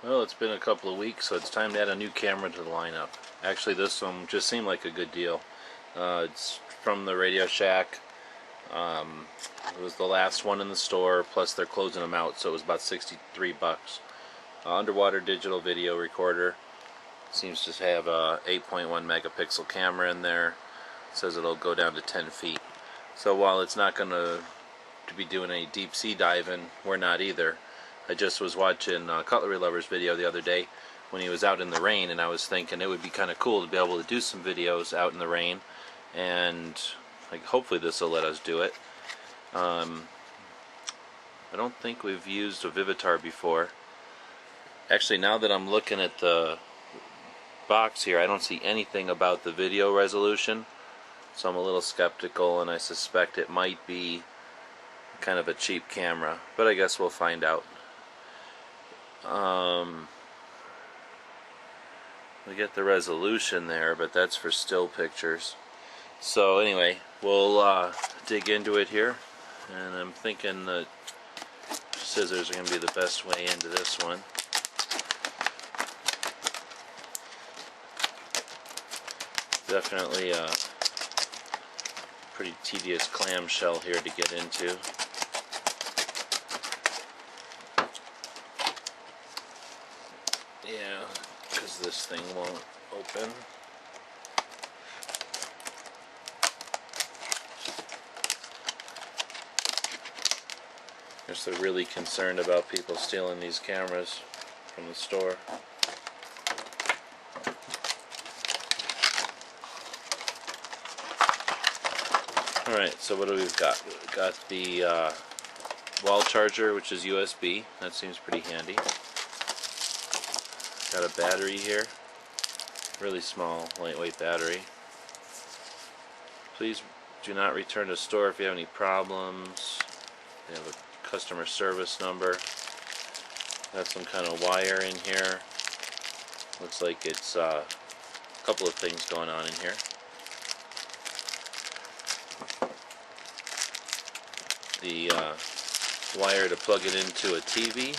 Well, it's been a couple of weeks, so it's time to add a new camera to the lineup. Actually, this one just seemed like a good deal. It's from the Radio Shack. It was the last one in the store, plus they're closing them out, so it was about 63 bucks. Underwater digital video recorder. Seems to have a 8.1 megapixel camera in there. It says it'll go down to 10 feet. So while it's not going to be doing any deep sea diving, we're not either. I just was watching Cutlery Lover's video the other day when he was out in the rain, and I was thinking it would be kind of cool to be able to do some videos out in the rain, and like hopefully this will let us do it. I don't think we've used a Vivitar before. Actually, now that I'm looking at the box here, I don't see anything about the video resolution, so I'm a little skeptical, and I suspect it might be kind of a cheap camera, but I guess we'll find out. We get the resolution there, but that's for still pictures. So anyway, we'll dig into it here, and I'm thinking that scissors are going to be the best way into this one. Definitely a pretty tedious clamshell here to get into. Yeah, because this thing won't open. Guess they're really concerned about people stealing these cameras from the store. Alright, so what do we've got? We've got the wall charger, which is USB. That seems pretty handy. Got a battery here. Really small, lightweight battery. Please do not return to store if you have any problems. They have a customer service number. Got some kind of wire in here. Looks like it's a couple of things going on in here. The wire to plug it into a TV.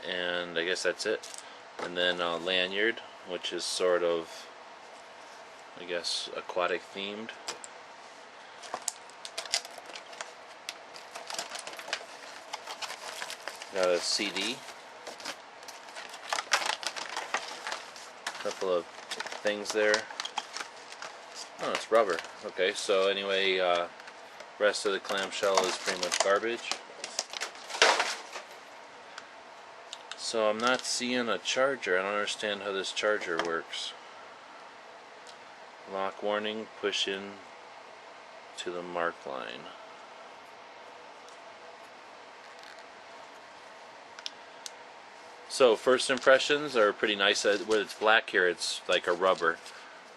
And I guess that's it. And then a lanyard, which is sort of, I guess, aquatic themed. Got a CD. Couple of things there. Oh, it's rubber. Okay, so anyway, rest of the clamshell is pretty much garbage. So I'm not seeing a charger. I don't understand how this charger works. Lock warning, push in to the mark line. So first impressions are pretty nice. When it's black here, it's like a rubber.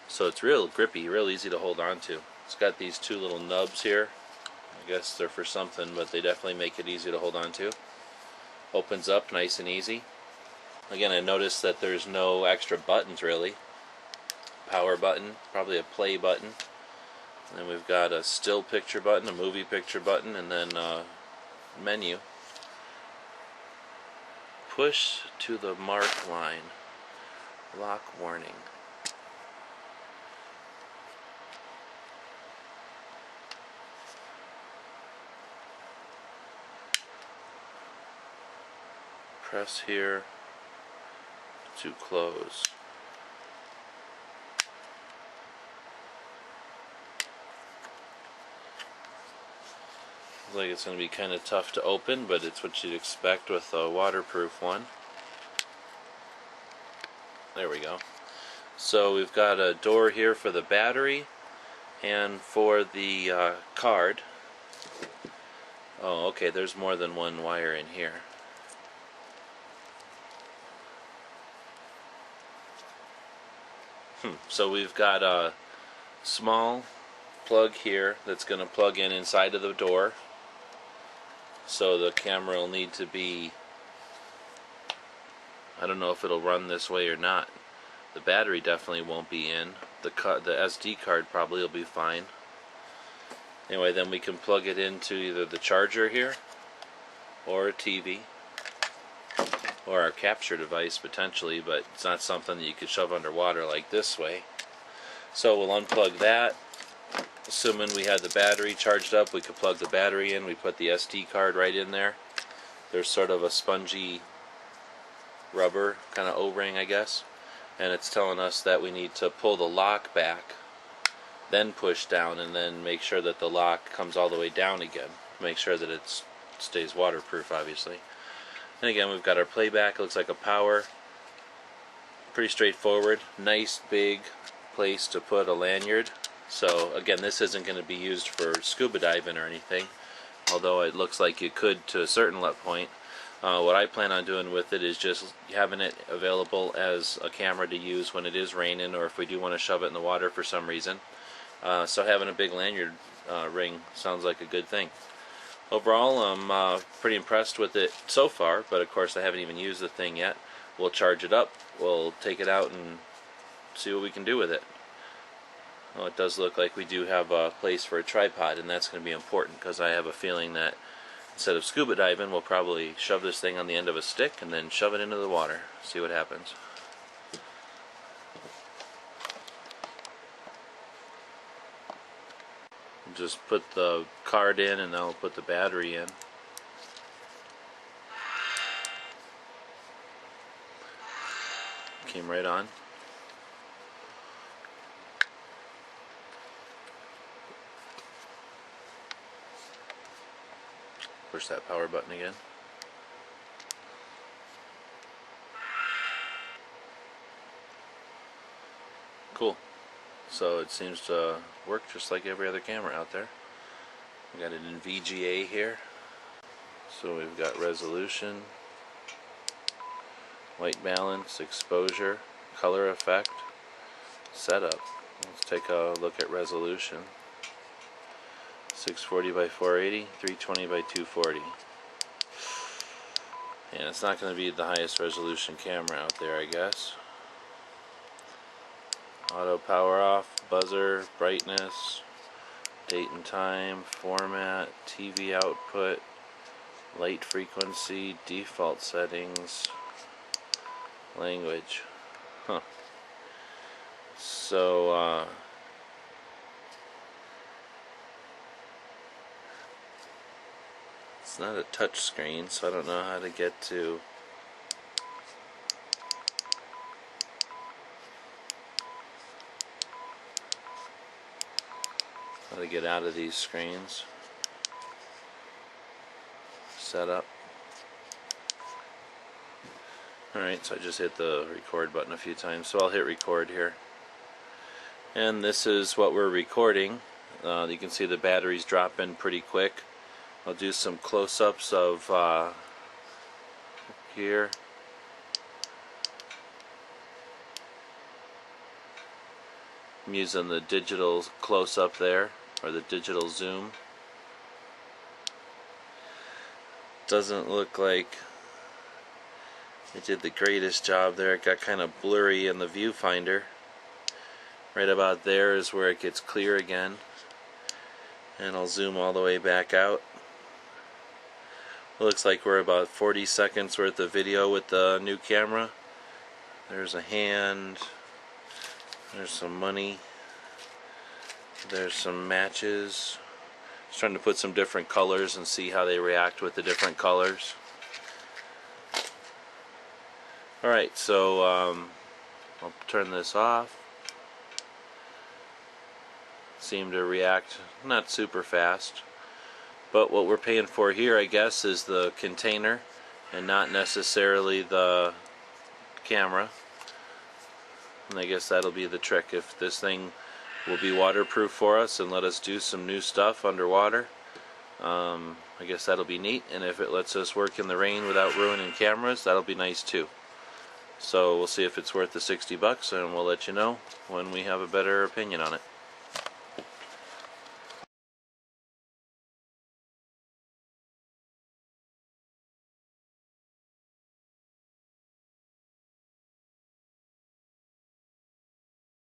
So it's real grippy, real easy to hold on to. It's got these two little nubs here. I guess they're for something, but they definitely make it easy to hold on to. Opens up nice and easy. Again, I noticed that there's no extra buttons really. Power button, probably a play button. And then we've got a still picture button, a movie picture button, and then menu. Push to the mark line. Lock warning. Press here to close. Looks like it's going to be kind of tough to open, but it's what you'd expect with a waterproof one. There we go. So we've got a door here for the battery and for the card. Oh, okay, there's more than one wire in here. So we've got a small plug here that's going to plug in inside of the door. So the camera will need to be, I don't know if it'll run this way or not. The battery definitely won't be in. The SD card probably will be fine. Anyway, then we can plug it into either the charger here or a TV or our capture device potentially, but it's not something that you could shove underwater like this way. So we'll unplug that. Assuming we had the battery charged up, we could plug the battery in. We put the SD card right in there. There's sort of a spongy rubber kind of O-ring, I guess, and it's telling us that we need to pull the lock back, then push down, and then make sure that the lock comes all the way down again. Make sure that it stays waterproof, obviously. And again, we've got our playback. It looks like a power. Pretty straightforward. Nice big place to put a lanyard. So again, this isn't going to be used for scuba diving or anything, although it looks like you could to a certain point. What I plan on doing with it is just having it available as a camera to use when it is raining, or if we do want to shove it in the water for some reason. So having a big lanyard ring sounds like a good thing. Overall, I'm pretty impressed with it so far, but of course I haven't even used the thing yet. We'll charge it up, we'll take it out and see what we can do with it. Well, it does look like we do have a place for a tripod, and that's going to be important because I have a feeling that instead of scuba diving, we'll probably shove this thing on the end of a stick and then shove it into the water. See what happens. Just put the card in and I'll put the battery in. Came right on. Push that power button again. Cool. So it seems to work just like every other camera out there. We got it in VGA here. So we've got resolution, white balance, exposure, color effect, setup. Let's take a look at resolution. 640 by 480, 320 by 240. And it's not going to be the highest resolution camera out there, I guess. Auto power off, buzzer, brightness, date and time, format, TV output, light frequency, default settings, language. Huh. So, it's not a touch screen, so I don't know how to get to get out of these screens. Setup. Alright, so I just hit the record button a few times, so I'll hit record here. And this is what we're recording. You can see the batteries drop in pretty quick. I'll do some close-ups of here. I'm using the digital close-up there, or the digital zoom. Doesn't look like it did the greatest job there. It got kind of blurry in the viewfinder. Right about there is where it gets clear again. And I'll zoom all the way back out. It looks like we're about 40 seconds worth of video with the new camera. There's a hand. There's some money. There's some matches. Just trying to put some different colors and see how they react with the different colors. Alright, so I'll turn this off. Seem to react not super fast. But what we're paying for here, I guess, is the container and not necessarily the camera. And I guess that'll be the trick. If this thing will be waterproof for us and let us do some new stuff underwater, I guess that'll be neat. And if it lets us work in the rain without ruining cameras, that'll be nice too. So we'll see if it's worth the $60, and we'll let you know when we have a better opinion on it.